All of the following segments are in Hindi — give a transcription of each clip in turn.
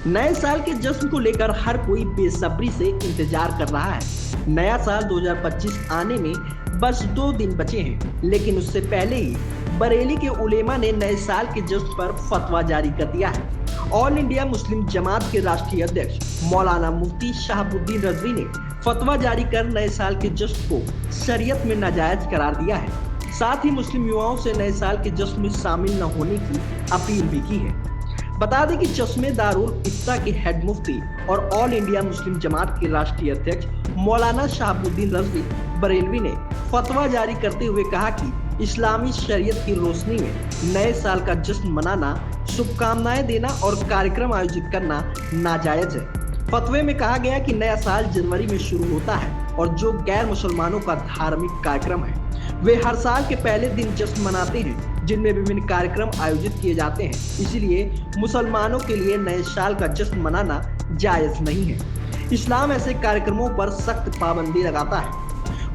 नए साल के जश्न को लेकर हर कोई बेसब्री से इंतजार कर रहा है। नया साल 2025 आने में बस 2 दिन बचे हैं, लेकिन उससे पहले ही बरेली के उलेमा ने नए साल के जश्न पर फतवा जारी कर दिया है। ऑल इंडिया मुस्लिम जमात के राष्ट्रीय अध्यक्ष मौलाना मुफ्ती शहाबुद्दीन रजवी ने फतवा जारी कर नए साल के जश्न को शरीयत में नाजायज करार दिया है। साथ ही मुस्लिम युवाओं से नए साल के जश्न में शामिल न होने की अपील भी की है। बता दें कि चश्मे दारुल इफ्ता के हेड मुफ्ती और ऑल इंडिया मुस्लिम जमात के राष्ट्रीय अध्यक्ष मौलाना शहाबुद्दीन रजवी बरेलवी ने फतवा जारी करते हुए कहा कि इस्लामी शरीयत की रोशनी में नए साल का जश्न मनाना, शुभकामनाएं देना और कार्यक्रम आयोजित करना नाजायज है। फतवे में कहा गया कि नया साल जनवरी में शुरू होता है और जो गैर मुसलमानों का धार्मिक कार्यक्रम है वे हर साल के पहले दिन जश्न मनाते हैं, जिनमें विभिन्न कार्यक्रम आयोजित किए जाते हैं। इसीलिए मुसलमानों के लिए नए साल का जश्न मनाना जायज नहीं है। इस्लाम ऐसे कार्यक्रमों पर सख्त पाबंदी लगाता है।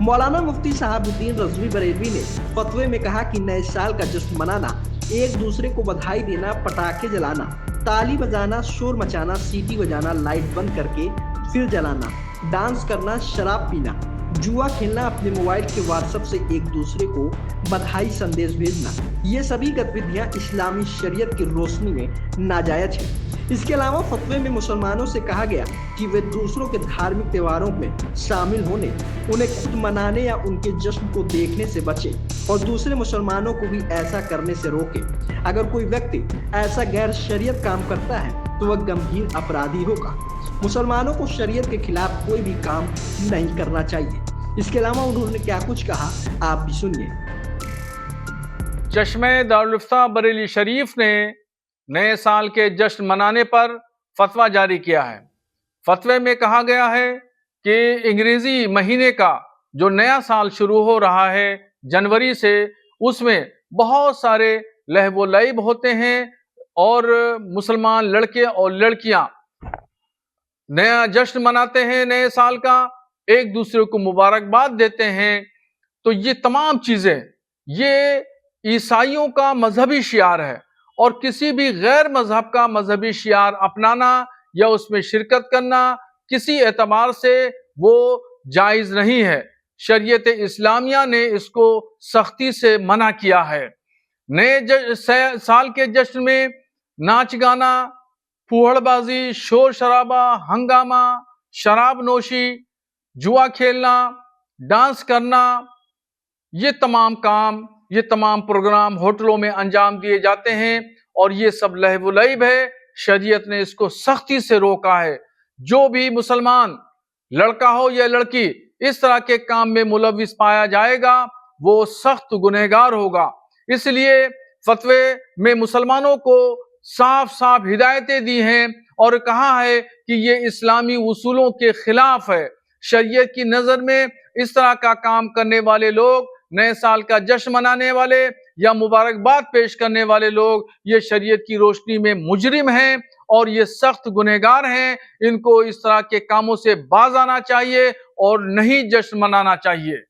मौलाना मुफ्ती शहाबुद्दीन रजवी बरेलवी ने फतवे में कहा कि नए साल का जश्न मनाना, एक दूसरे को बधाई देना, पटाखे जलाना, ताली बजाना, शोर मचाना, सीटी बजाना, लाइट बंद करके फिर जलाना, डांस करना, शराब पीना, जुआ खेलना, अपने मोबाइल के व्हाट्सएप से एक दूसरे को बधाई संदेश भेजना, ये सभी गतिविधियां इस्लामी शरीयत की रोशनी में नाजायज है। इसके अलावा फतवे में मुसलमानों से कहा गया कि वे दूसरों के धार्मिक त्योहारों में शामिल होने, उन्हें खुद मनाने या उनके जश्न को देखने से बचे और दूसरे मुसलमानों को भी ऐसा करने से रोके। अगर कोई व्यक्ति ऐसा गैर शरीयत काम करता है तो वह गंभीर अपराधी होगा। मुसलमानों को शरीयत के खिलाफ कोई भी काम नहीं करना चाहिए। इसके अलावा उन्होंने क्या कुछ कहा, आप भी सुनिए। चश्मे दारुल इफ्ता बरेली शरीफ ने नए साल के जश्न मनाने पर फतवा जारी किया है। फतवे में कहा गया है कि अंग्रेजी महीने का जो नया साल शुरू हो रहा है जनवरी से, उसमें बहुत सारे लहव लईब होते हैं और मुसलमान लड़के और लड़कियां नया जश्न मनाते हैं, नए साल का एक दूसरे को मुबारकबाद देते हैं। तो ये तमाम चीजें ये ईसाइयों का मजहबी शियार है और किसी भी गैर मजहब का मजहबी शियार अपनाना या उसमें शिरकत करना किसी एतबार से वो जायज नहीं है। शरीयत इस्लामिया ने इसको सख्ती से मना किया है। नए साल के जश्न में नाच गाना, फूहड़बाजी, शोर शराबा, हंगामा, शराब नोशी, जुआ खेलना, डांस करना, ये तमाम काम, ये तमाम प्रोग्राम होटलों में अंजाम दिए जाते हैं और ये सब लहव लईब है। शरीयत ने इसको सख्ती से रोका है। जो भी मुसलमान लड़का हो या लड़की इस तरह के काम में मुलविस पाया जाएगा वो सख्त गुनहगार होगा। इसलिए फतवे में मुसलमानों को साफ साफ हिदायतें दी हैं और कहा है कि ये इस्लामी उसूलों के खिलाफ है। शरीयत की नजर में इस तरह का काम करने वाले लोग, नए साल का जश्न मनाने वाले या मुबारकबाद पेश करने वाले लोग, ये शरीयत की रोशनी में मुजरिम हैं और ये सख्त गुनहगार हैं। इनको इस तरह के कामों से बाज आना चाहिए और नहीं जश्न मनाना चाहिए।